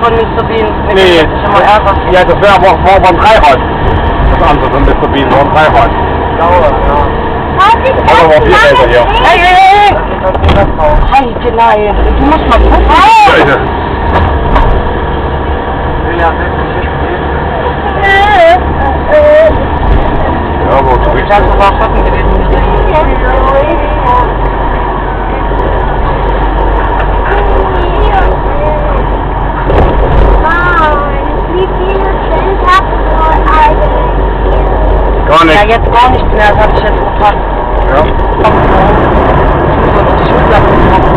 von Mr. Bean. Nee, Das ist immer Ärger. ja, das wäre aber beim Dreirad. Das andere von Mr. Bean, nur ein Dreirad. Ja. Das haben wir auch 4 Räder hier. Hey! Hey, nein, du musst mal gucken. Leute. Ja, wo ist Ich dachte, das war Schocken gewesen. gar nicht. Ja, jetzt gar nicht mehr, das habe ich jetzt gefragt. Ja. Ich muss noch die Schulsachen machen.